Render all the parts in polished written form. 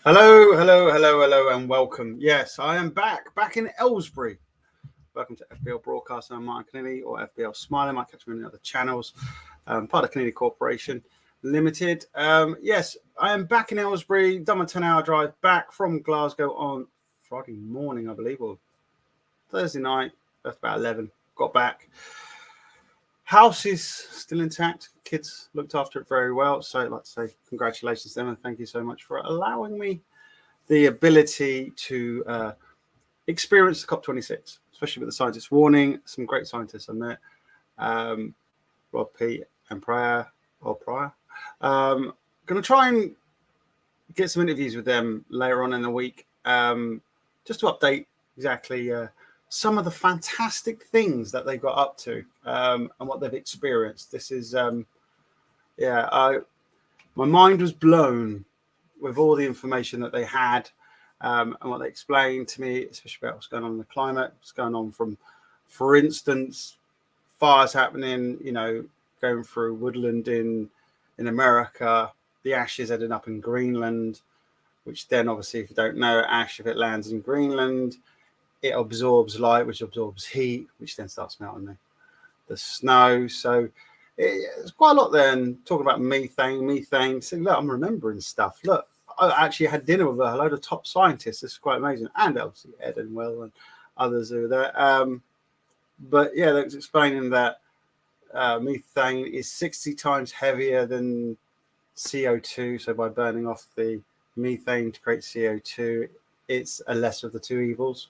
Hello, and welcome. Yes, I am back in Ellsbury. Welcome to FBL Broadcasting. I'm Martin Kennedy, or FBL Smiling. Might catch me on the other channels. Part of Kennedy Corporation Limited. Yes, I am back in Ellsbury. Done my 10-hour drive back from Glasgow on Friday morning, I believe, or Thursday night. That's about 11. Got back. House is still intact. Kids looked after it very well. So I'd like to say congratulations to them and thank you so much for allowing me the ability to experience the COP26, especially with the scientists warning. Some great scientists I met, Rob P and Pryor. Going to try and get some interviews with them later on in the week, just to update exactly some of the fantastic things that they got up to and what they've experienced. This is, my mind was blown with all the information that they had and what they explained to me, especially about what's going on in the climate, what's going on from, for instance, fires happening, going through woodland in America, the ashes ending up in Greenland, which then obviously, if you don't know, ash, if it lands in Greenland, it absorbs light, which absorbs heat, which then starts melting the snow. So it's quite a lot there. And talking about methane. So look, I'm remembering stuff. Look, I actually had dinner with a load of top scientists. This is quite amazing. And obviously Ed and Will and others who were there. But yeah, they was explaining that methane is 60 times heavier than CO2. So by burning off the methane to create CO2, it's a lesser of the two evils.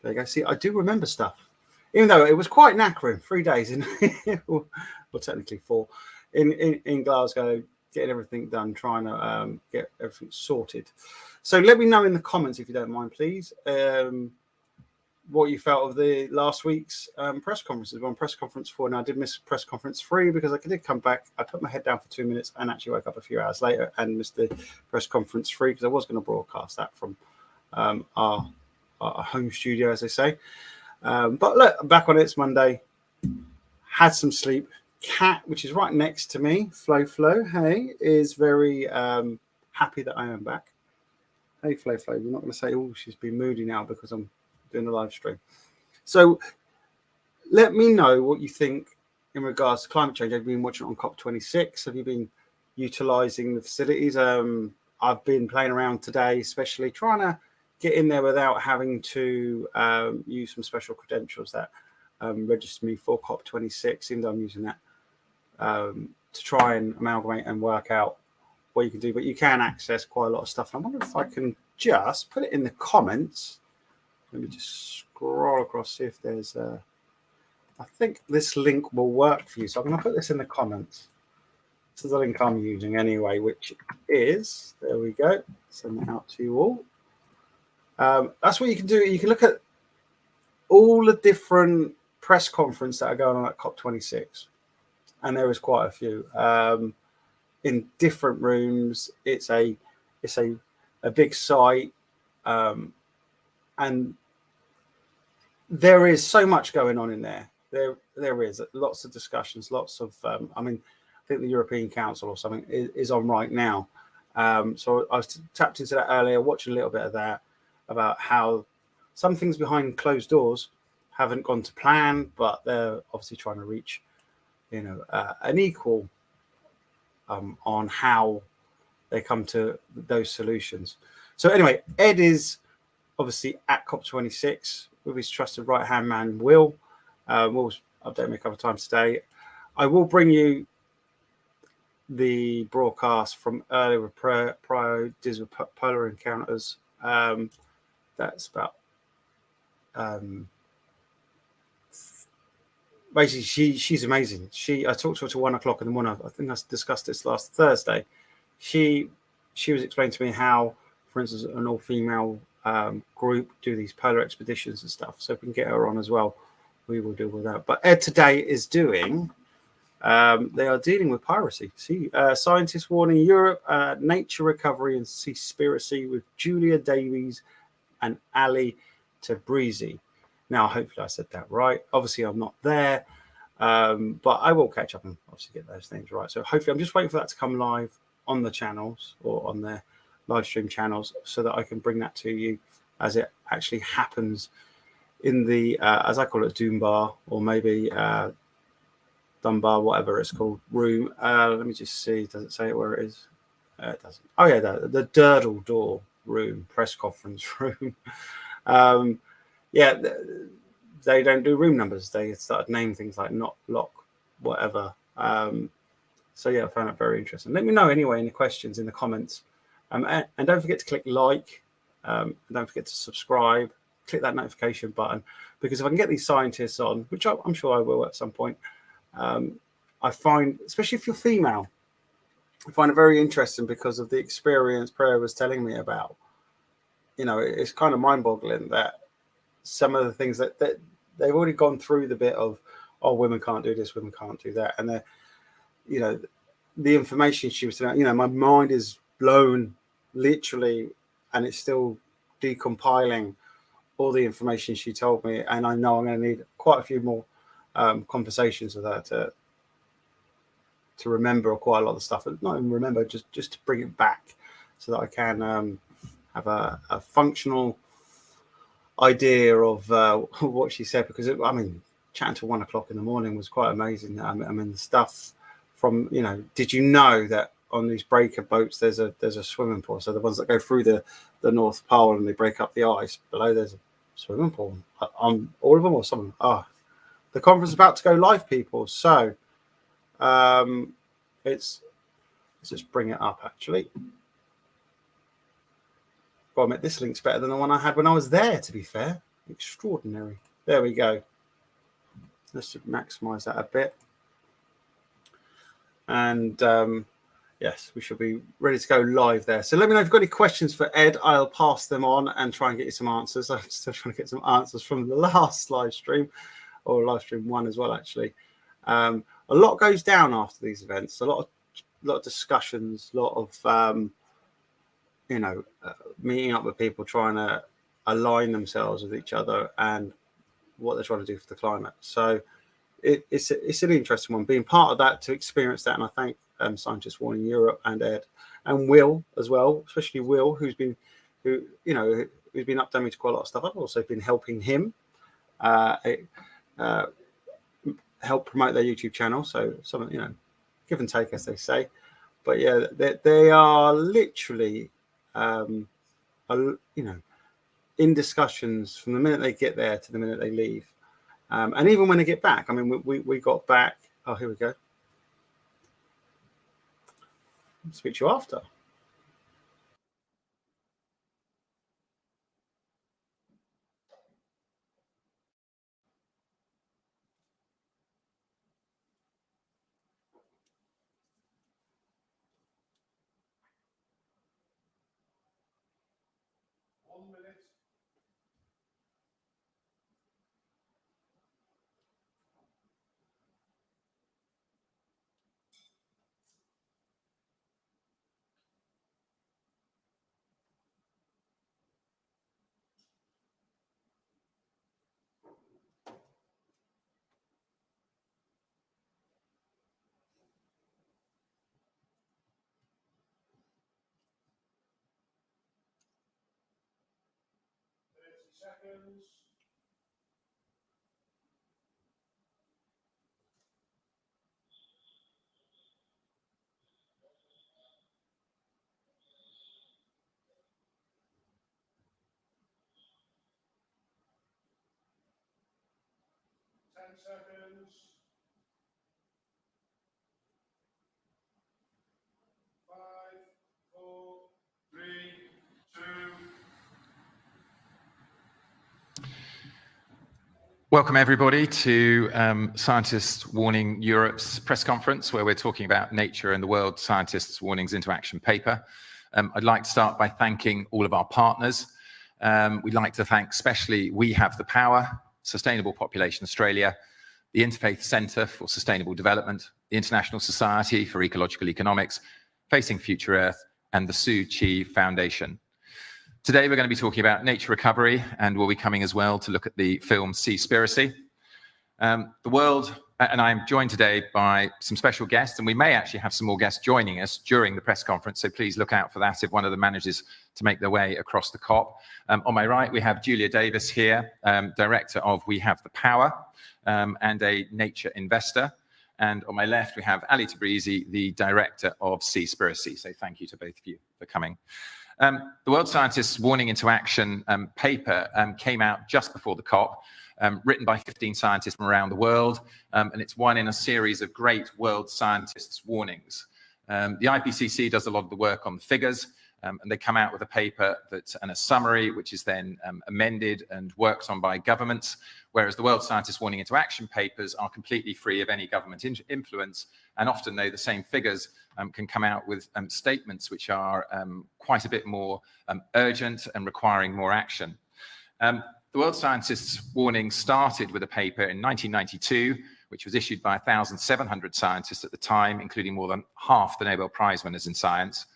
There you go. See, I do remember stuff, even though it was quite knackering. 3 days in, well, technically 4, in Glasgow, getting everything done, trying to get everything sorted. So let me know in the comments, if you don't mind, please, what you felt of the last week's press conferences. We're on press conference 4 now. I did miss press conference 3 because I did come back. I put my head down for 2 minutes and actually woke up a few hours later and missed the press conference 3 because I was going to broadcast that from our home studio, as they say. But look, I'm back on it. It's Monday. Had some sleep. Cat, which is right next to me, Flo, hey, is very happy that I am back. Hey, Flo, you're not going to say, oh, she's been moody now because I'm doing a live stream. So let me know what you think in regards to climate change. Have you been watching it on COP26? Have you been utilising the facilities? I've been playing around today, especially trying to get in there without having to use some special credentials that register me for COP26, even though I'm using that to try and amalgamate and work out what you can do. But you can access quite a lot of stuff. And I wonder if I can just put it in the comments. Let me just scroll across, see if there's I think this link will work for you. So I'm going to put this in the comments. This is the link I'm using anyway, which is, there we go. Send that out to you all. That's what you can do. You can look at all the different press conferences that are going on at COP26, and there is quite a few in different rooms. It's a big site, and there is so much going on in there. There is lots of discussions, lots of. I think the European Council or something is on right now. So I was tapped into that earlier, watching a little bit of that, about how some things behind closed doors haven't gone to plan, but they're obviously trying to reach, an equal on how they come to those solutions. So anyway, Ed is obviously at COP26 with his trusted right-hand man, Will. Will's updated me a couple of times today. I will bring you the broadcast from earlier with Pryor deals with polar encounters. That's about basically she's amazing. I talked to her till 1 o'clock in the morning. I think I discussed this last Thursday. She was explaining to me how, for instance, an all-female group do these polar expeditions and stuff. So if we can get her on as well, we will deal with that. But Ed today is doing. They are dealing with piracy. See, scientists warning Europe, Nature Recovery and Seaspiracy with Julia Davies and Ali Tabrizi. Now, hopefully I said that right. Obviously, I'm not there, but I will catch up and obviously get those things right. So hopefully, I'm just waiting for that to come live on the channels or on their live stream channels so that I can bring that to you as it actually happens in the, as I call it, Dunbar, or maybe Dunbar, whatever it's called, room. Let me just see. Does it say where it is? It doesn't. Oh yeah, the Durdle Door room, press conference room. Yeah, they don't do room numbers. They started naming things like not lock, whatever. So yeah, I found it very interesting. Let me know anyway in the questions, in the comments. And don't forget to click like. Don't forget to subscribe. Click that notification button, because if I can get these scientists on, which I'm sure I will at some point, I find, especially if you're female, I find it very interesting because of the experience Prayer was telling me about. You know, it's kind of mind-boggling that some of the things that they've already gone through the bit of, oh, women can't do this, women can't do that, and they're, you know, the information she was telling, you know, my mind is blown literally, and it's still decompiling all the information she told me, and I know I'm going to need quite a few more conversations with her to remember quite a lot of stuff, and not even remember, just to bring it back so that I can have a functional idea of what she said. Because I mean, chatting till 1 o'clock in the morning was quite amazing. I mean, the stuff from, you know, did you know that on these breaker boats there's a swimming pool? So the ones that go through the North Pole and they break up the ice, below there's a swimming pool on all of them, or some of them. Oh, the conference is about to go live, people. So let's just bring it up. Actually, well, I admit this link's better than the one I had when I was there, to be fair. Extraordinary. There we go. Let's maximize that a bit. And yes, we should be ready to go live there. So let me know if you've got any questions for Ed. I'll pass them on and try and get you some answers. I'm still trying to get some answers from the last live stream, or live stream 1 as well, actually. A lot goes down after these events. A lot of discussions, a lot of you know, meeting up with people, trying to align themselves with each other and what they're trying to do for the climate. So it's an interesting one, being part of that, to experience that. And I thank Scientists Warning Europe and Ed and Will as well, especially Will, who's been up to me to quite a lot of stuff. I've also been helping him help promote their YouTube channel. So some, you know, give and take, as they say. But yeah, they are literally, you know, in discussions from the minute they get there to the minute they leave. And even when they get back, I mean, we got back. Oh, here we go. I'll speak to you after. Seconds. Seconds. 5, 4, 3, 2. Welcome everybody to Scientists Warning Europe's press conference, where we're talking about nature and the World Scientists Warnings into Action paper. I'd like to start by thanking all of our partners. We'd like to thank especially We Have the Power, Sustainable Population Australia, the Interfaith Centre for Sustainable Development, the International Society for Ecological Economics, Facing Future Earth, and the Sue Chi Foundation. Today we're going to be talking about nature recovery, and we'll be coming as well to look at the film Seaspiracy. The world And I'm joined today by some special guests, and we may actually have some more guests joining us during the press conference, so please look out for that if one of them manages to make their way across the COP. On my right, we have Julia Davies here, Director of We Have the Power, and a nature investor. And on my left, we have Ali Tabrizi, the Director of Seaspiracy. So thank you to both of you for coming. The World Scientists Warning into Action paper came out just before the COP, written by 15 scientists from around the world, and it's one in a series of great World Scientists warnings. The IPCC does a lot of the work on the figures, and they come out with a paper and a summary, which is then amended and worked on by governments, whereas the World Scientists Warning into Action papers are completely free of any government influence, and often, though, the same figures can come out with statements which are quite a bit more urgent and requiring more action. The World Scientists Warning started with a paper in 1992, which was issued by 1,700 scientists at the time, including more than half the Nobel Prize winners in science.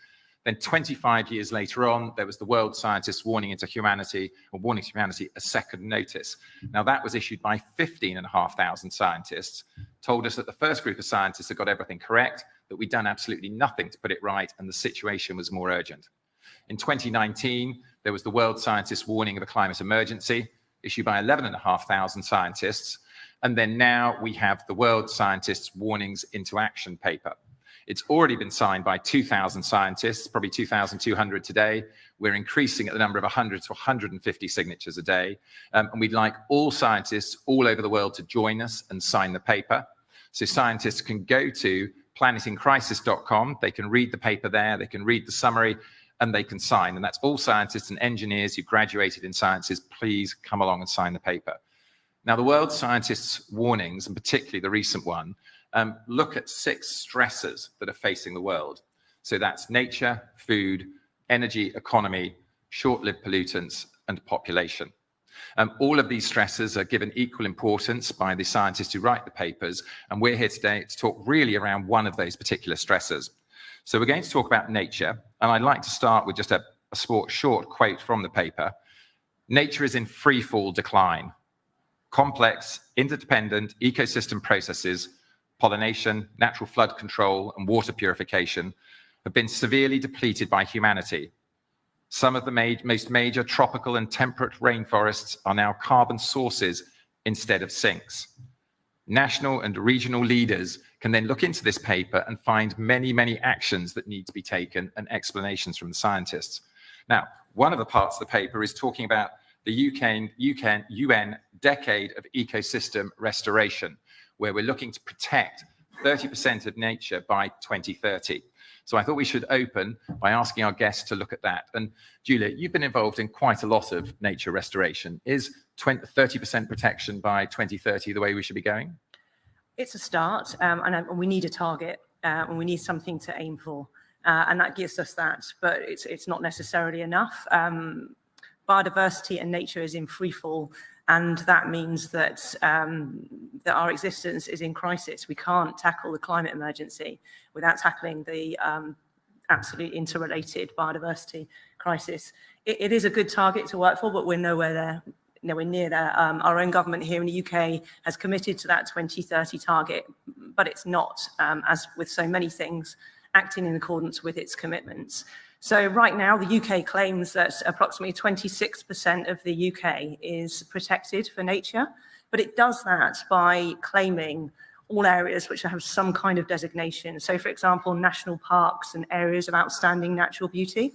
Then 25 years later on, there was the World Scientists Warning into Humanity, or Warning to Humanity, a second notice. Now that was issued by 15,500 scientists, told us that the first group of scientists had got everything correct, that we'd done absolutely nothing to put it right, and the situation was more urgent. In 2019, there was the World Scientists Warning of a Climate Emergency, issued by 11,500 scientists. And then now we have the World Scientists Warnings into Action paper. It's already been signed by 2,000 scientists, probably 2,200 today. We're increasing at the number of 100 to 150 signatures a day. And we'd like all scientists all over the world to join us and sign the paper. So scientists can go to planetincrisis.com. They can read the paper there. They can read the summary, and they can sign. And that's all scientists and engineers who graduated in sciences. Please come along and sign the paper. Now, the World Scientists' Warnings, and particularly the recent one, look at 6 stressors that are facing the world. So that's nature, food, energy, economy, short-lived pollutants, and population. All of these stressors are given equal importance by the scientists who write the papers, and we're here today to talk really around one of those particular stressors. So we're going to talk about nature, and I'd like to start with just a short quote from the paper. Nature is in free-fall decline. Complex, interdependent ecosystem processes, pollination, natural flood control, and water purification have been severely depleted by humanity. Some of the most major tropical and temperate rainforests are now carbon sources instead of sinks. National and regional leaders can then look into this paper and find many, many actions that need to be taken and explanations from the scientists. Now, one of the parts of the paper is talking about the UN Decade of Ecosystem Restoration, where we're looking to protect 30% of nature by 2030. So I thought we should open by asking our guests to look at that. And Julia, you've been involved in quite a lot of nature restoration. Is 30% protection by 2030 the way we should be going? It's a start, and we need a target, and we need something to aim for, and that gives us that, but it's not necessarily enough. Biodiversity and nature is in free fall, and that means that our existence is in crisis. We can't tackle the climate emergency without tackling the absolutely interrelated biodiversity crisis. It is a good target to work for, but we're nowhere near there. Our own government here in the UK has committed to that 2030 target, but it's not, as with so many things, acting in accordance with its commitments. So right now, the UK claims that approximately 26% of the UK is protected for nature, but it does that by claiming all areas which have some kind of designation. So, for example, national parks and areas of outstanding natural beauty.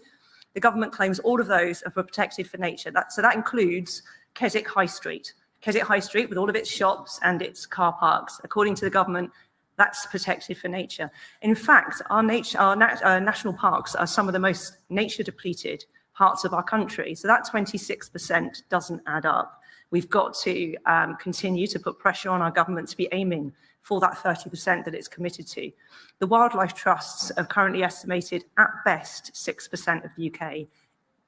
The government claims all of those are protected for nature. So that includes Keswick High Street. Keswick High Street, with all of its shops and its car parks, according to the government, that's protected for nature. In fact, our national parks are some of the most nature depleted parts of our country. So that 26% doesn't add up. We've got to continue to put pressure on our government to be aiming for that 30% that it's committed to. The wildlife trusts have currently estimated at best 6% of the UK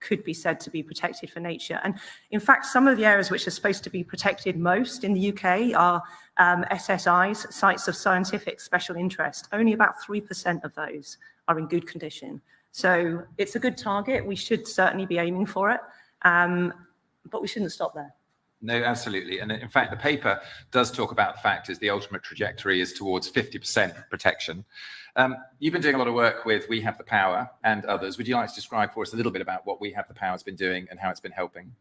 could be said to be protected for nature. And in fact, some of the areas which are supposed to be protected most in the UK are SSIs, sites of scientific special interest. Only about 3% of those are in good condition. So it's a good target. We should certainly be aiming for it, but we shouldn't stop there. No, absolutely. And in fact, the paper does talk about the fact is the ultimate trajectory is towards 50% protection. You've been doing a lot of work with We Have the Power and others. Would you like to describe for us a little bit about what We Have the Power has been doing and how it's been helping?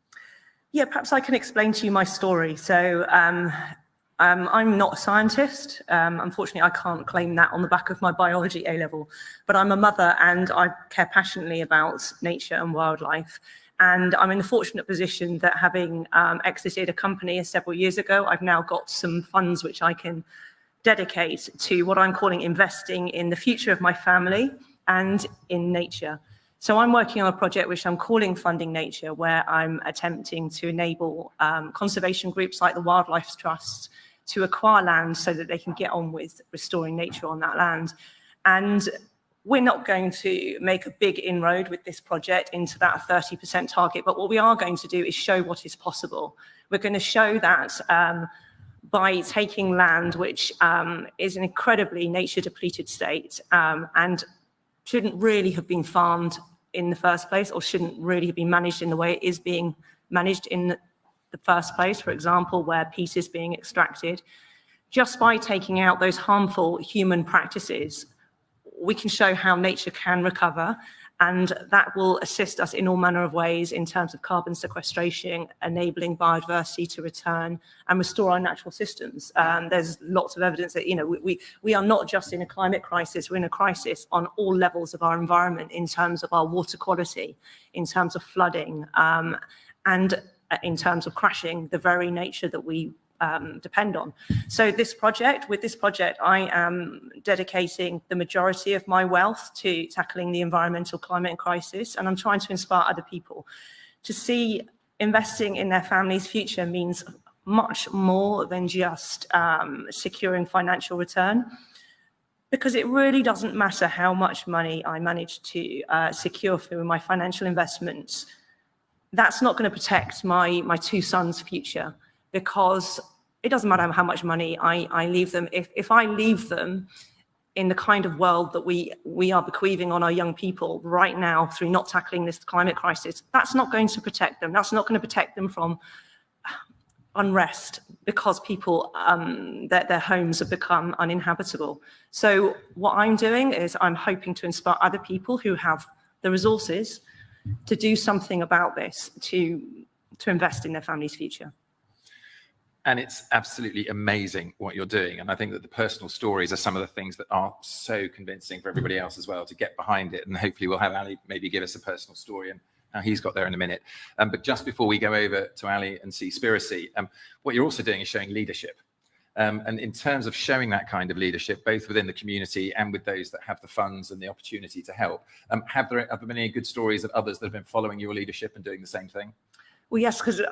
Yeah, perhaps I can explain to you my story. So I'm not a scientist. Unfortunately, I can't claim that on the back of my biology A-level, but I'm a mother and I care passionately about nature and wildlife. And I'm in the fortunate position that having exited a company several years ago, I've now got some funds which I can dedicate to what I'm calling investing in the future of my family and in nature. So I'm working on a project which I'm calling Funding Nature, where I'm attempting to enable conservation groups like the Wildlife Trusts to acquire land so that they can get on with restoring nature on that land. And we're not going to make a big inroad with this project into that 30% target, but what we are going to do is show what is possible. We're going to show that by taking land which is an incredibly nature depleted state and shouldn't really have been farmed in the first place, or shouldn't really have been managed in the way it is being managed in the first place, for example, where peat is being extracted. Just by taking out those harmful human practices, we can show how nature can recover, and that will assist us in all manner of ways in terms of carbon sequestration, enabling biodiversity to return and restore our natural systems. There's lots of evidence that, you know, we are not just in a climate crisis, we're in a crisis on all levels of our environment in terms of our water quality, in terms of flooding, and in terms of crashing the very nature that we depend on. So with this project, I am dedicating the majority of my wealth to tackling the environmental climate crisis, and I'm trying to inspire other people to see investing in their family's future means much more than just securing financial return, because it really doesn't matter how much money I manage to secure through my financial investments. That's not going to protect my two sons' future, because it doesn't matter how much money I leave them. If I leave them in the kind of world that we are bequeathing on our young people right now through not tackling this climate crisis, that's not going to protect them. That's not going to protect them from unrest because people, their homes have become uninhabitable. So what I'm doing is I'm hoping to inspire other people who have the resources to do something about this, to invest in their family's future. And it's absolutely amazing what you're doing. And I think that the personal stories are some of the things that are so convincing for everybody else as well to get behind it. And hopefully we'll have Ali maybe give us a personal story and how he's got there in a minute. But just before we go over to Ali and Seaspiracy, what you're also doing is showing leadership. And in terms of showing that kind of leadership, both within the community and with those that have the funds and the opportunity to help, have there been any good stories of others that have been following your leadership and doing the same thing? Well, yes, because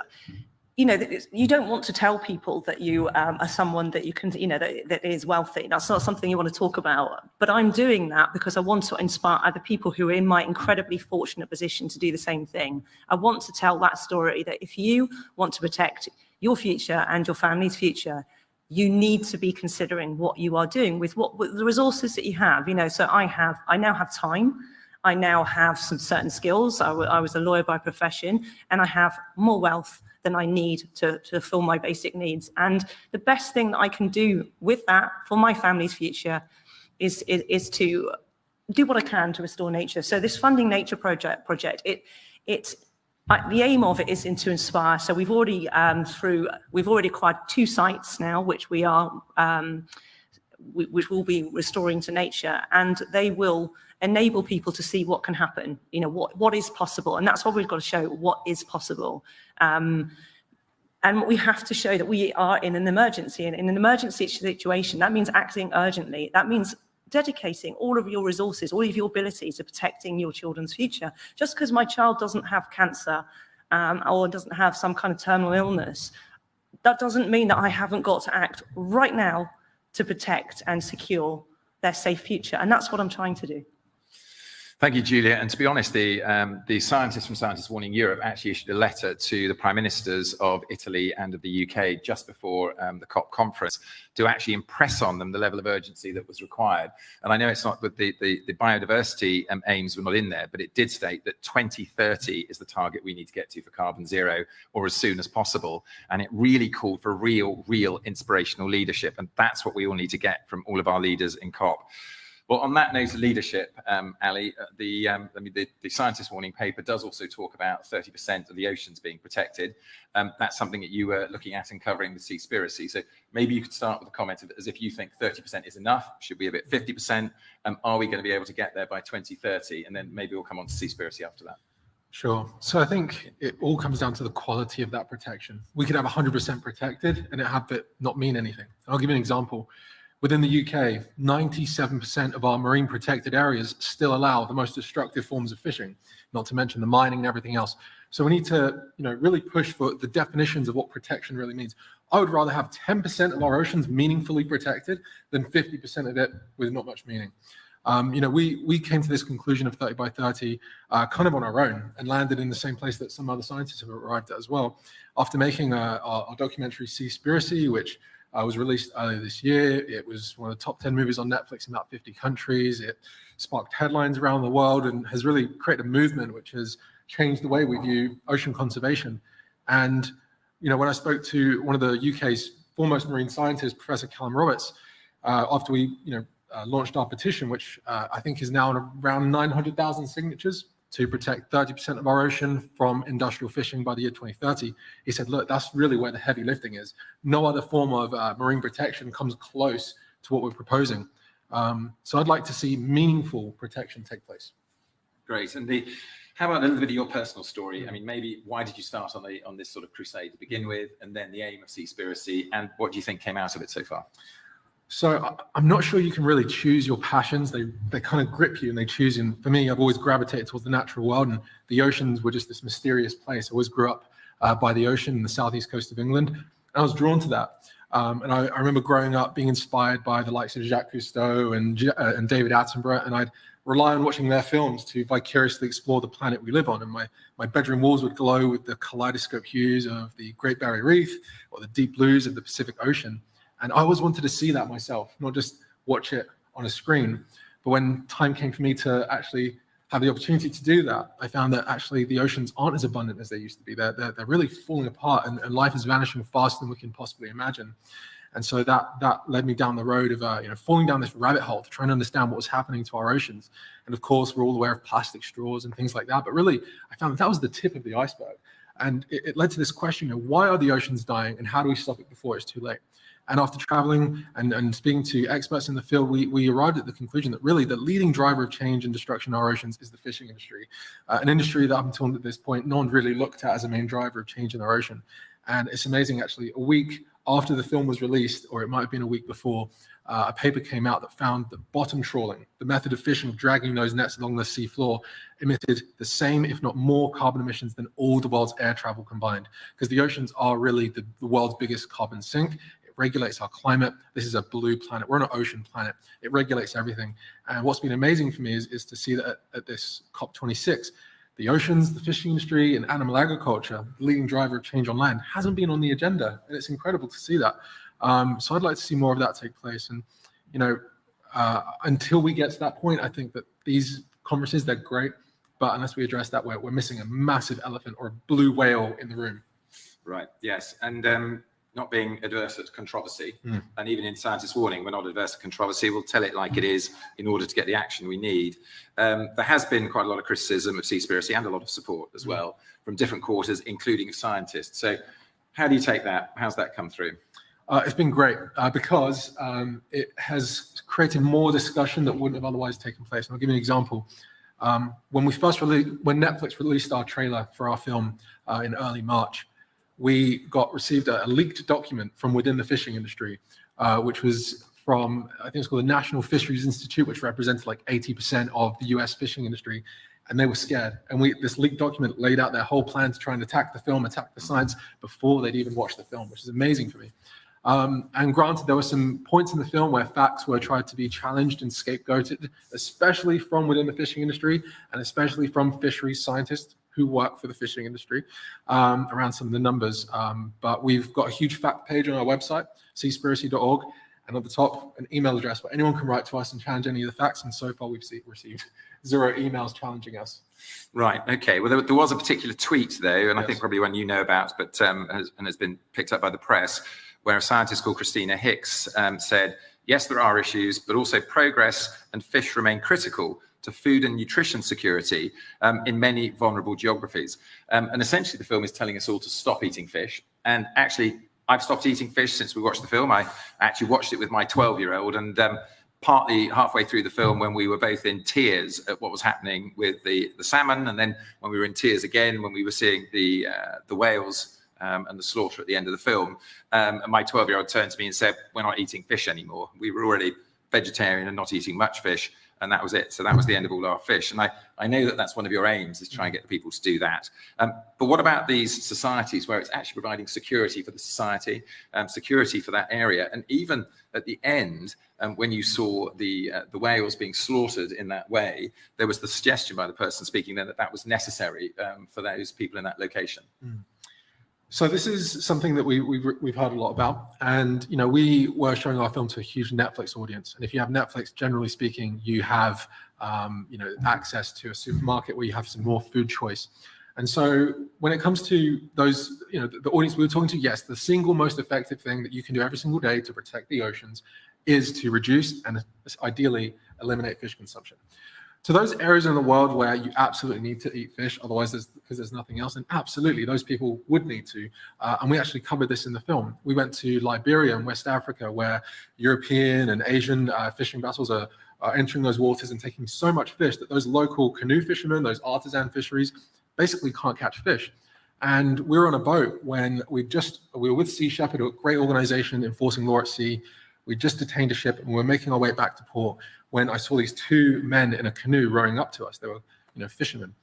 you know, you don't want to tell people that you are someone that you can, you know, that is wealthy. That's not something you want to talk about. But I'm doing that because I want to inspire other people who are in my incredibly fortunate position to do the same thing. I want to tell that story that if you want to protect your future and your family's future, you need to be considering what you are doing with the resources that you have. You know, so I now have time. I now have some certain skills. I was a lawyer by profession, and I have more wealth than I need to fill my basic needs. And the best thing that I can do with that for my family's future is to do what I can to restore nature. So this Funding Nature project, the aim of it is to inspire. So we've already acquired 2 sites now, which we are which will be restoring to nature, and they will enable people to see what can happen, you know, what is possible. And that's what we've got to show, what is possible. And we have to show that we are in an emergency, and in an emergency situation, that means acting urgently. That means dedicating all of your resources, all of your abilities to protecting your children's future. Just because my child doesn't have cancer or doesn't have some kind of terminal illness, that doesn't mean that I haven't got to act right now to protect and secure their safe future. And that's what I'm trying to do. Thank you, Julia. And to be honest, the scientists from Scientists Warning Europe actually issued a letter to the prime ministers of Italy and of the UK just before the COP conference to actually impress on them the level of urgency that was required. And I know it's not that the biodiversity aims were not in there, but it did state that 2030 is the target we need to get to for carbon zero, or as soon as possible. And it really called for real inspirational leadership. And that's what we all need to get from all of our leaders in COP. Well, on that note of leadership, Ali, the Scientist Warning paper does also talk about 30% of the oceans being protected. That's something that you were looking at and covering with Seaspiracy. So maybe you could start with a comment of, as if you think 30% is enough. Should we have it 50%? Are we going to be able to get there by 2030? And then maybe we'll come on to Seaspiracy after that. Sure. So I think it all comes down to the quality of that protection. We could have 100% protected and have it not mean anything. I'll give you an example. Within the UK, 97% of our marine protected areas still allow the most destructive forms of fishing, not to mention the mining and everything else. So we need to, really push for the definitions of what protection really means. I would rather have 10% of our oceans meaningfully protected than 50% of it with not much meaning. We came to this conclusion of 30 by 30 kind of on our own and landed in the same place that some other scientists have arrived at as well. After making our documentary Seaspiracy, which was released earlier this year. It was one of the top 10 movies on Netflix in about 50 countries. It sparked headlines around the world and has really created a movement which has changed the way we view ocean conservation. And, when I spoke to one of the UK's foremost marine scientists, Professor Callum Roberts, after we, launched our petition, which I think is now around 900,000 signatures to protect 30% of our ocean from industrial fishing by the year 2030. He said, look, that's really where the heavy lifting is. No other form of marine protection comes close to what we're proposing. So I'd like to see meaningful protection take place. Great. And how about a little bit of your personal story? I mean, maybe why did you start on this sort of crusade to begin with, and then the aim of Seaspiracy, and what do you think came out of it so far? So I'm not sure you can really choose your passions. They kind of grip you and they choose you. And for me, I've always gravitated towards the natural world, and the oceans were just this mysterious place. I always grew up by the ocean in the southeast coast of England, and I was drawn to that. And I remember growing up being inspired by the likes of Jacques Cousteau and David Attenborough, and I'd rely on watching their films to vicariously explore the planet we live on. And my bedroom walls would glow with the kaleidoscope hues of the Great Barrier Reef or the deep blues of the Pacific Ocean. And I always wanted to see that myself, not just watch it on a screen. But when time came for me to actually have the opportunity to do that, I found that actually the oceans aren't as abundant as they used to be. They're really falling apart, and life is vanishing faster than we can possibly imagine. And so that led me down the road of falling down this rabbit hole to try and understand what was happening to our oceans. And of course, we're all aware of plastic straws and things like that. But really, I found that was the tip of the iceberg. And it led to this question of why are the oceans dying, and how do we stop it before it's too late? And after traveling and speaking to experts in the field, we arrived at the conclusion that really the leading driver of change and destruction in our oceans is the fishing industry, an industry that up until this point, no one really looked at as a main driver of change in our ocean. And it's amazing, actually, a week after the film was released, or it might have been a week before, a paper came out that found that bottom trawling, the method of fishing, dragging those nets along the sea floor, emitted the same, if not more, carbon emissions than all the world's air travel combined. Because the oceans are really the world's biggest carbon sink. Regulates our climate. This is a blue planet. We're on an ocean planet. It regulates everything. And what's been amazing for me is to see that at this COP26, the oceans, the fishing industry, and animal agriculture, the leading driver of change on land, hasn't been on the agenda. And it's incredible to see that. So I'd like to see more of that take place. And, until we get to that point, I think that these conferences, they're great. But unless we address that, we're missing a massive elephant or a blue whale in the room. Right. Yes. And not being adverse to controversy, and even in Scientist Warning, we're not adverse to controversy. We'll tell it like it is in order to get the action we need. There has been quite a lot of criticism of Seaspiracy and a lot of support as well from different quarters, including scientists. So how do you take that? How's that come through? It's been great because it has created more discussion that wouldn't have otherwise taken place. And I'll give you an example. When Netflix released our trailer for our film in early March, we received a leaked document from within the fishing industry, which was from, I think it's called the National Fisheries Institute, which represents like 80% of the US fishing industry. And they were scared. And this leaked document laid out their whole plan to try and attack the film, attack the science before they'd even watched the film, which is amazing for me. And granted, there were some points in the film where facts were tried to be challenged and scapegoated, especially from within the fishing industry and especially from fisheries scientists who work for the fishing industry around some of the numbers. But we've got a huge fact page on our website, seaspiracy.org, and at the top, an email address where anyone can write to us and challenge any of the facts. And so far, we've received 0 emails challenging us. Right. Okay. Well, there was a particular tweet, though, and Yes. I think probably one you know about, but has been picked up by the press, where a scientist called Christina Hicks said, yes, there are issues, but also progress and fish remain critical to food and nutrition security in many vulnerable geographies. And essentially, the film is telling us all to stop eating fish. And actually, I've stopped eating fish since we watched the film. I actually watched it with my 12-year-old, and partly halfway through the film when we were both in tears at what was happening with the salmon, and then when we were in tears again when we were seeing the whales and the slaughter at the end of the film. And my 12-year-old turned to me and said, we're not eating fish anymore. We were already vegetarian and not eating much fish, and that was it. So that was the end of all our fish. And I know that that's one of your aims, is try and get the people to do that. But what about these societies where it's actually providing security for the society, security for that area? And even at the end, when you saw the whales being slaughtered in that way, there was the suggestion by the person speaking then that was necessary for those people in that location. So this is something that we've heard a lot about, and we were showing our film to a huge Netflix audience. And if you have Netflix, generally speaking, you have access to a supermarket where you have some more food choice. And so when it comes to those, the audience we were talking to, yes, the single most effective thing that you can do every single day to protect the oceans is to reduce and ideally eliminate fish consumption. To those areas in the world where you absolutely need to eat fish, otherwise because there's nothing else, and absolutely those people would need to. And we actually covered this in the film. We went to Liberia and West Africa, where European and Asian fishing vessels are entering those waters and taking so much fish that those local canoe fishermen, those artisan fisheries, basically can't catch fish. And we were on a boat when we were with Sea Shepherd, a great organization enforcing law at sea. We just detained a ship and we were making our way back to port when I saw these 2 men in a canoe rowing up to us. They were, fishermen.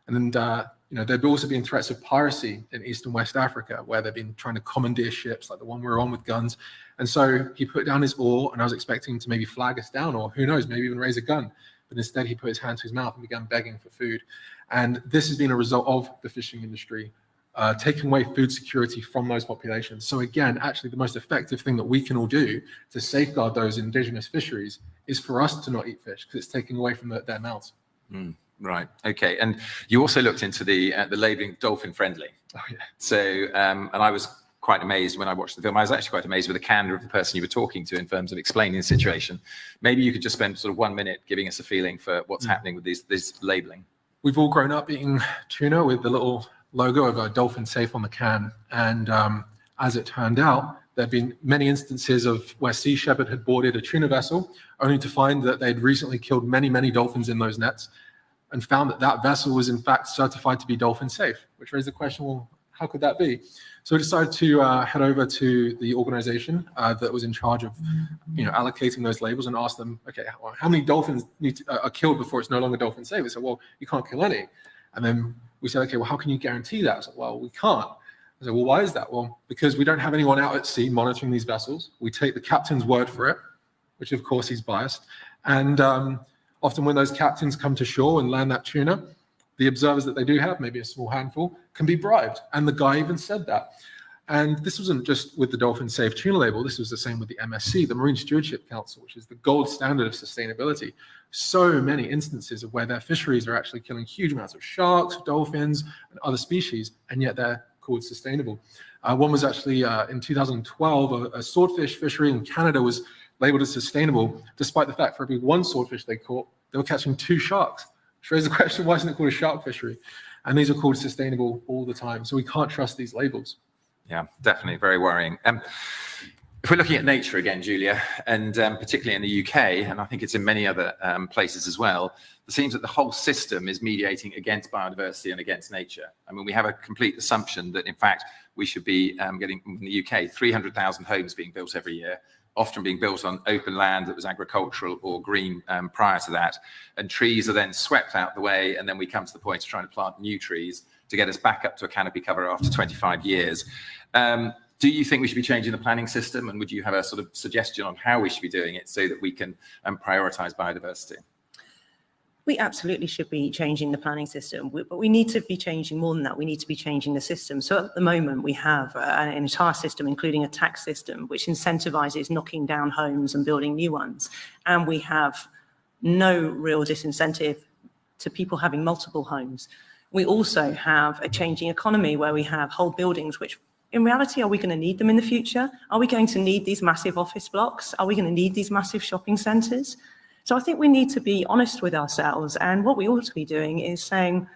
And then, there'd also been threats of piracy in East and West Africa, where they've been trying to commandeer ships like the one we were on with guns. And so he put down his oar, and I was expecting him to maybe flag us down, or who knows, maybe even raise a gun. But instead, he put his hand to his mouth and began begging for food. And this has been a result of the fishing industry taking away food security from those populations. So again, actually the most effective thing that we can all do to safeguard those indigenous fisheries is for us to not eat fish, because it's taking away from their mouths. Right. Okay. And you also looked into the labeling dolphin friendly. Oh, yeah. So, and I was quite amazed when I watched the film. I was actually quite amazed with the candor of the person you were talking to in terms of explaining the situation. Maybe you could just spend sort of 1 minute giving us a feeling for what's happening with this labeling. We've all grown up eating tuna with the little logo of a dolphin safe on the can. And as it turned out, there have been many instances of where Sea Shepherd had boarded a tuna vessel, only to find that they'd recently killed many, many dolphins in those nets, and found that that vessel was in fact certified to be dolphin safe, which raised the question, well, how could that be? So we decided to head over to the organization that was in charge of allocating those labels and ask them, okay, how many dolphins are killed before it's no longer dolphin safe? They said, well, you can't kill any. And then we said, okay, well, how can you guarantee that? I said, well, we can't. I said, well, why is that? Well, because we don't have anyone out at sea monitoring these vessels. We take the captain's word for it, which of course he's biased. And often when those captains come to shore and land that tuna, the observers that they do have, maybe a small handful, can be bribed. And the guy even said that. And this wasn't just with the Dolphin Safe Tuna label. This was the same with the MSC, the Marine Stewardship Council, which is the gold standard of sustainability. So many instances of where their fisheries are actually killing huge amounts of sharks, dolphins, and other species, and yet they're called sustainable. One was actually in 2012, a swordfish fishery in Canada was labeled as sustainable, despite the fact for every 1 swordfish they caught, they were catching 2 sharks. Which raises the question, why isn't it called a shark fishery? And these are called sustainable all the time. So we can't trust these labels. Yeah, definitely very worrying. If we're looking at nature again, Julia, and particularly in the UK, and I think it's in many other places as well, it seems that the whole system is mediating against biodiversity and against nature. I mean, we have a complete assumption that, in fact, we should be getting, in the UK, 300,000 homes being built every year, often being built on open land that was agricultural or green prior to that. And trees are then swept out the way, and then we come to the point of trying to plant new trees to get us back up to a canopy cover after 25 years. Do you think we should be changing the planning system, and would you have a sort of suggestion on how we should be doing it so that we can prioritise biodiversity? We absolutely should be changing the planning system, but we need to be changing more than that. We need to be changing the system. So at the moment, we have an entire system, including a tax system, which incentivizes knocking down homes and building new ones. And we have no real disincentive to people having multiple homes. We also have a changing economy where we have whole buildings, which in reality, are we going to need them in the future? Are we going to need these massive office blocks? Are we going to need these massive shopping centres? So I think we need to be honest with ourselves, and what we ought to be doing is saying,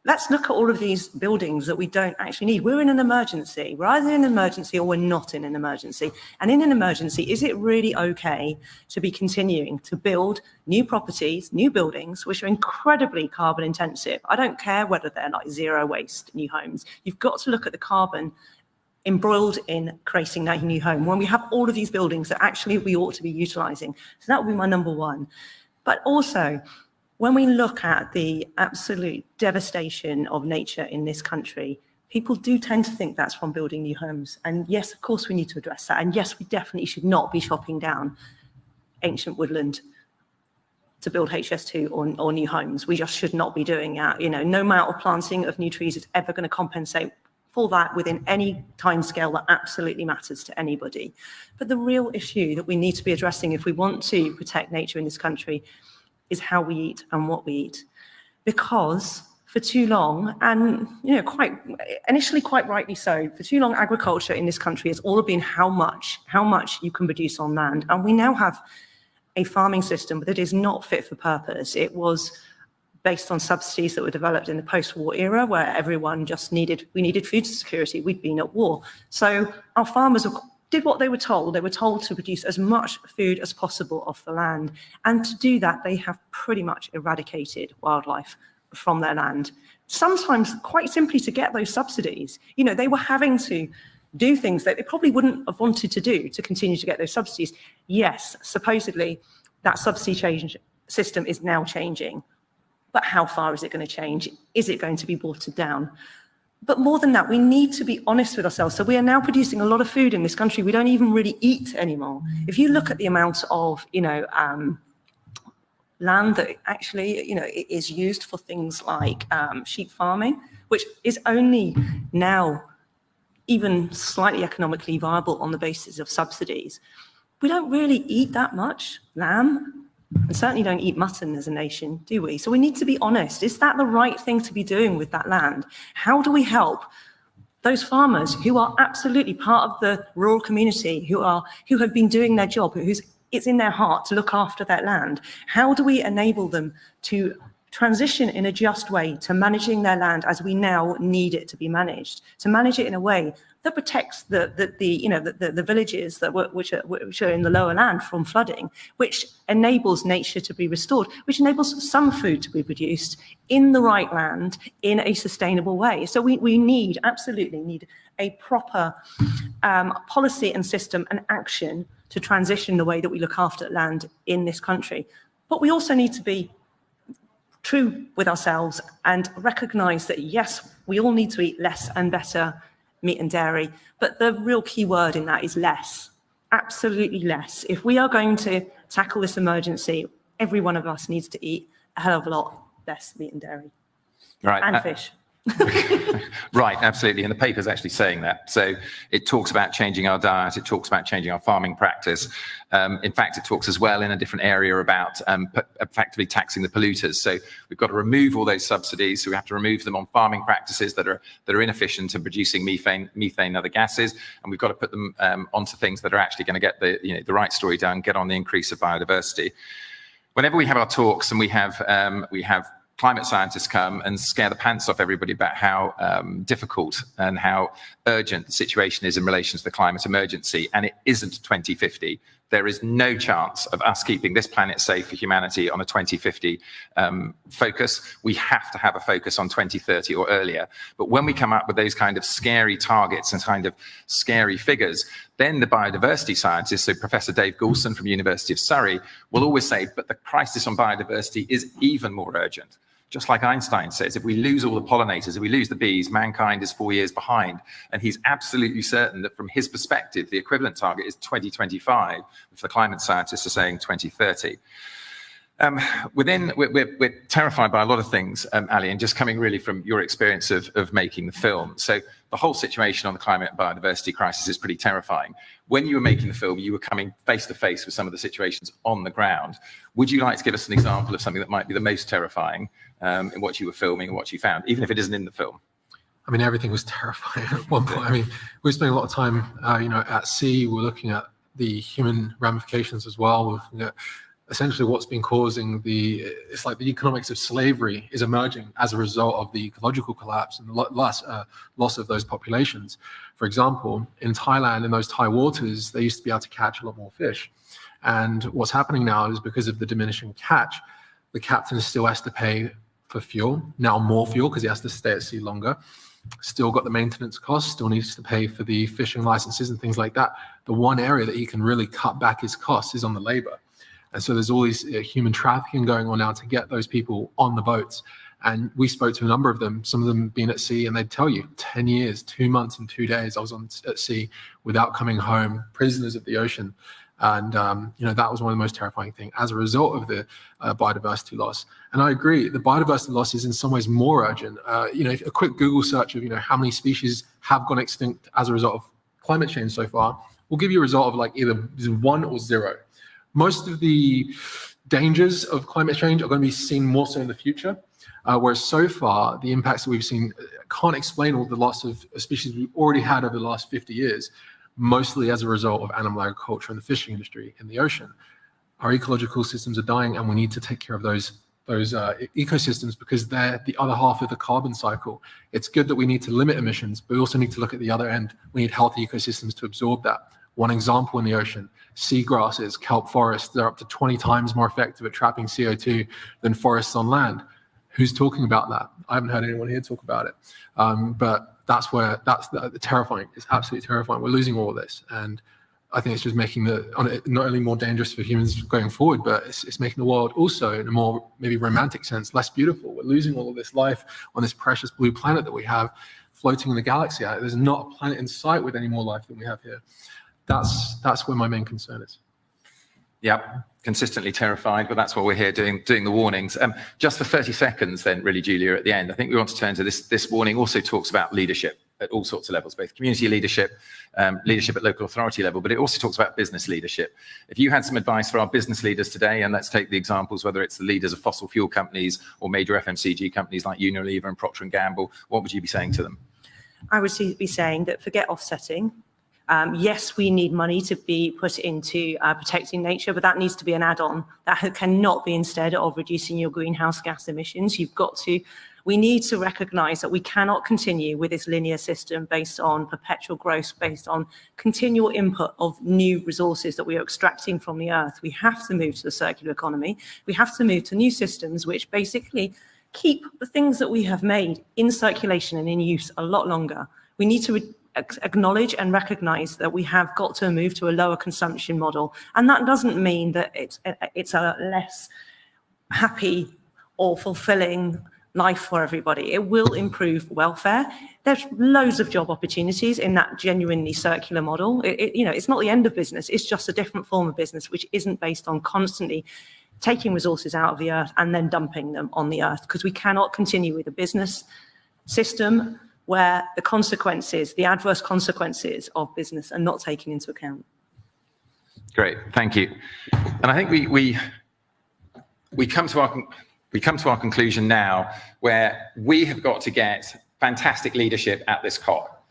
let's look at all of these buildings that we don't actually need. We're in an emergency. We're either in an emergency or we're not in an emergency. And in an emergency, is it really okay to be continuing to build new properties, new buildings, which are incredibly carbon intensive? I don't care whether they're like zero waste new homes. You've got to look at the carbon embroiled in creating that new home when we have all of these buildings that actually we ought to be utilising. So that would be my number one. But also, when we look at the absolute devastation of nature in this country, people do tend to think that's from building new homes. And yes, of course, we need to address that. And yes, we definitely should not be chopping down ancient woodland to build HS2 or new homes. We just should not be doing that. You know, no amount of planting of new trees is ever going to compensate for that within any timescale that absolutely matters to anybody. But the real issue that we need to be addressing if we want to protect nature in this country is how we eat and what we eat. Because for too long, and quite rightly so, for too long agriculture in this country has all been how much you can produce on land. And we now have a farming system that is not fit for purpose. It was based on subsidies that were developed in the post-war era where everyone just needed food security. We'd been at war. So our farmers did what they were told. They were told to produce as much food as possible off the land. And to do that, they have pretty much eradicated wildlife from their land. Sometimes quite simply to get those subsidies. They were having to do things that they probably wouldn't have wanted to do to continue to get those subsidies. Yes, supposedly that subsidy change system is now changing. But how far is it going to change? Is it going to be watered down? But more than that, we need to be honest with ourselves. So we are now producing a lot of food in this country we don't even really eat anymore. If you look at the amount of, land that actually, is used for things like sheep farming, which is only now even slightly economically viable on the basis of subsidies, we don't really eat that much lamb. And certainly don't eat mutton as a nation, do we? So we need to be honest. Is that the right thing to be doing with that land? How do we help those farmers who are absolutely part of the rural community, who have been doing their job, it's in their heart to look after that land? How do we enable them to transition in a just way to managing their land as we now need it to be managed, to manage it in a way that protects the villages which are in the lower land from flooding, which enables nature to be restored, which enables some food to be produced in the right land in a sustainable way. So we absolutely need a proper policy and system and action to transition the way that we look after land in this country. But we also need to be true with ourselves and recognise that, yes, we all need to eat less and better meat and dairy, but the real key word in that is less, absolutely less. If we are going to tackle this emergency, every one of us needs to eat a hell of a lot less meat and dairy. Right. And fish. Right, absolutely. And the paper's actually saying that. So it talks about changing our diet. It talks about changing our farming practice. In fact, it talks as well in a different area about effectively taxing the polluters. So we've got to remove all those subsidies. So we have to remove them on farming practices that are inefficient in producing methane and other gases. And we've got to put them onto things that are actually going to get the right story done, get on the increase of biodiversity. Whenever we have our talks and we have climate scientists come and scare the pants off everybody about how difficult and how urgent the situation is in relation to the climate emergency, and it isn't 2050. There is no chance of us keeping this planet safe for humanity on a 2050 focus. We have to have a focus on 2030 or earlier. But when we come up with those kind of scary targets and kind of scary figures, then the biodiversity scientists, so Professor Dave Goulson from University of Surrey, will always say, but the crisis on biodiversity is even more urgent. just like Einstein says, if we lose all the pollinators, if we lose the bees, mankind is 4 years behind. And he's absolutely certain that from his perspective, the equivalent target is 2025, which the climate scientists are saying 2030. We're terrified by a lot of things, Ali, and just coming really from your experience of making the film. So the whole situation on the climate and biodiversity crisis is pretty terrifying. When you were making the film, you were coming face to face with some of the situations on the ground. Would you like to give us an example of something that might be the most terrifying in what you were filming and what you found, even if it isn't in the film? I mean, everything was terrifying at one point. I mean, we were spending a lot of time, at sea. We're looking at the human ramifications as well. We're looking at essentially what's been causing it's like the economics of slavery is emerging as a result of the ecological collapse and the loss of those populations. For example, in Thailand, in those Thai waters, they used to be able to catch a lot more fish. And what's happening now is because of the diminishing catch, the captain still has to pay for fuel, now more fuel because he has to stay at sea longer. Still got the maintenance costs, still needs to pay for the fishing licenses and things like that. The one area that he can really cut back his costs is on the labor. And so there's all these human trafficking going on now to get those people on the boats. And we spoke to a number of them, some of them being at sea, and they'd tell you 10 years, 2 months and 2 days I was at sea without coming home, prisoners of the ocean. And, that was one of the most terrifying things as a result of the biodiversity loss. And I agree, the biodiversity loss is in some ways more urgent. A quick Google search of, how many species have gone extinct as a result of climate change so far will give you a result of like either 1 or 0. Most of the dangers of climate change are going to be seen more so in the future, whereas so far, the impacts that we've seen can't explain all the loss of species we've already had over the last 50 years, mostly as a result of animal agriculture and the fishing industry in the ocean. Our ecological systems are dying, and we need to take care of those ecosystems because they're the other half of the carbon cycle. It's good that we need to limit emissions, but we also need to look at the other end. We need healthy ecosystems to absorb that. One example in the ocean, seagrasses, kelp forests, they're up to 20 times more effective at trapping CO2 than forests on land. Who's talking about that? I haven't heard anyone here talk about it. But that's terrifying. It's absolutely terrifying. We're losing all of this. And I think it's just making not only more dangerous for humans going forward, but it's making the world also, in a more maybe romantic sense, less beautiful. We're losing all of this life on this precious blue planet that we have floating in the galaxy. There's not a planet in sight with any more life than we have here. That's where my main concern is. Yeah, consistently terrified, but that's what we're here doing the warnings. Just for 30 seconds then, really, Julia, at the end, I think we want to turn to this warning also talks about leadership at all sorts of levels, both community leadership, leadership at local authority level, but it also talks about business leadership. If you had some advice for our business leaders today, and let's take the examples, whether it's the leaders of fossil fuel companies or major FMCG companies like Unilever and Procter & Gamble, what would you be saying to them? I would be saying that forget offsetting. Yes, we need money to be put into protecting nature, but that needs to be an add-on. That cannot be instead of reducing your greenhouse gas emissions. We need to recognize that we cannot continue with this linear system based on perpetual growth, based on continual input of new resources that we are extracting from the earth. We have to move to the circular economy. We have to move to new systems which basically keep the things that we have made in circulation and in use a lot longer. We need to acknowledge and recognize that we have got to move to a lower consumption model. And that doesn't mean that it's a less happy or fulfilling life for everybody. It will improve welfare. There's loads of job opportunities in that genuinely circular model. It's not the end of business. It's just a different form of business, which isn't based on constantly taking resources out of the earth and then dumping them on the earth, because we cannot continue with a business system where the adverse consequences of business are not taken into account. Great, thank you. And I think we come to our conclusion now, where we have got to get fantastic leadership at this COP.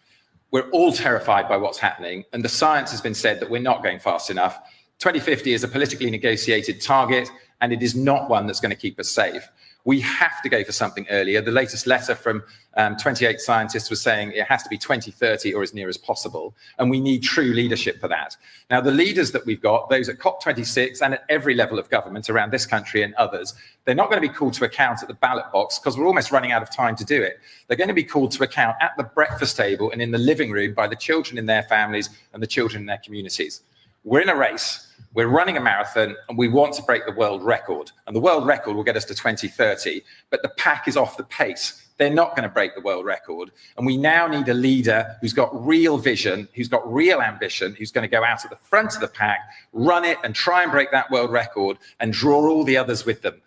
We're all terrified by what's happening, and the science has been said that we're not going fast enough. 2050 is a politically negotiated target, and it is not one that's going to keep us safe. We have to go for something earlier. The latest letter from 28 scientists was saying it has to be 2030 or as near as possible. And we need true leadership for that. Now, the leaders that we've got, those at COP26 and at every level of government around this country and others, they're not going to be called to account at the ballot box because we're almost running out of time to do it. They're going to be called to account at the breakfast table and in the living room by the children in their families and the children in their communities. We're in a race. We're running a marathon and we want to break the world record. And the world record will get us to 2030, but the pack is off the pace. They're not going to break the world record. And we now need a leader who's got real vision, who's got real ambition, who's going to go out at the front of the pack, run it and try and break that world record and draw all the others with them.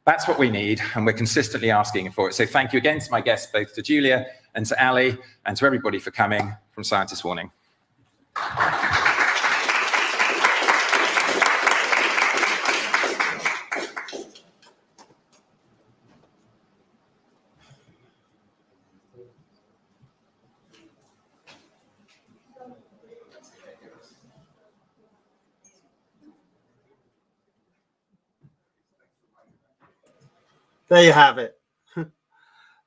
That's what we need, and we're consistently asking for it. So thank you again to my guests, both to Julia and to Ali, and to everybody for coming from Scientist Warning. There you have it.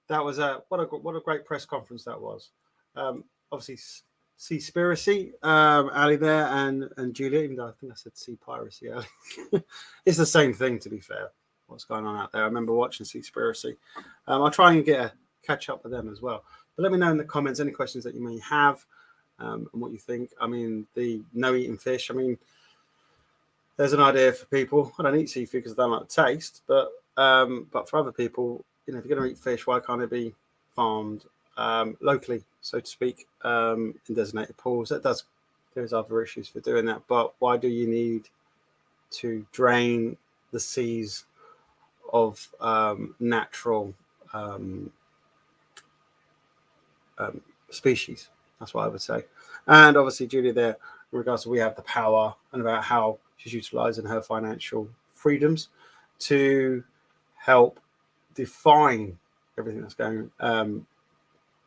That was what a great press conference that was. Obviously, Seaspiracy, Ali there, and Julia. Even though I think I said Seapiracy, Ali. It's the same thing, to be fair. What's going on out there? I remember watching Seaspiracy. I'll try and catch up with them as well. But let me know in the comments any questions that you may have, and what you think. I mean, the no eating fish. I mean, there's an idea for people. I don't eat seafood because I don't like the taste, but for other people, you know, if you're going to eat fish, why can't it be farmed locally, so to speak, in designated pools? There's other issues for doing that, but why do you need to drain the seas of natural species? That's what I would say. And obviously, Julia there, in regards to we have the power, and about how she's utilizing her financial freedoms to help define everything that's going,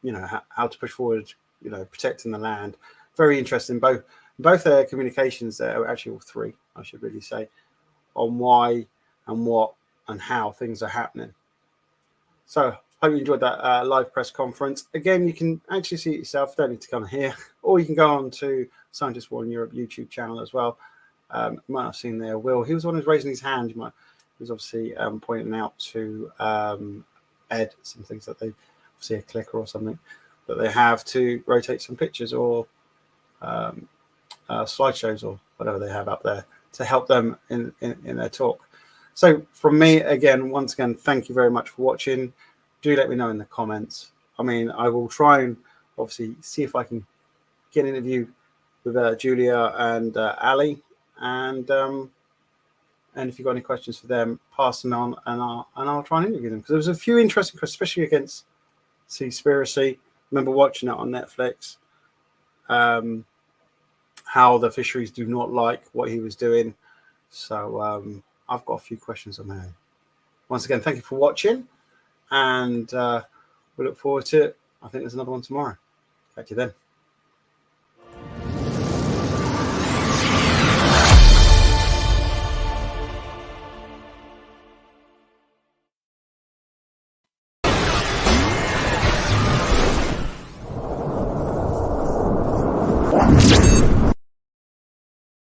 you know, how to push forward, you know, protecting the land. Very interesting. Both their communications there, actually all three, I should really say, on why and what and how things are happening. So hope you enjoyed that live press conference. Again, you can actually see it yourself. Don't need to come here, or you can go on to Scientist Warning Europe YouTube channel as well. You might have seen there Will. He was the one who's raising his hand. He was obviously pointing out to Ed some things that they see a clicker or something that they have to rotate some pictures or slideshows or whatever they have up there to help them in their talk. So from me, once again, thank you very much for watching. Do let me know in the comments. I mean, I will try and obviously see if I can get an interview with Julia and Ali, and if you've got any questions for them, pass them on, and I'll try and interview them, because there was a few interesting questions, especially against Seaspiracy. Remember watching it on Netflix, how the fisheries do not like what he was doing. So I've got a few questions on there. Once again, thank you for watching, and we look forward to it. I think there's another one tomorrow. Catch you then.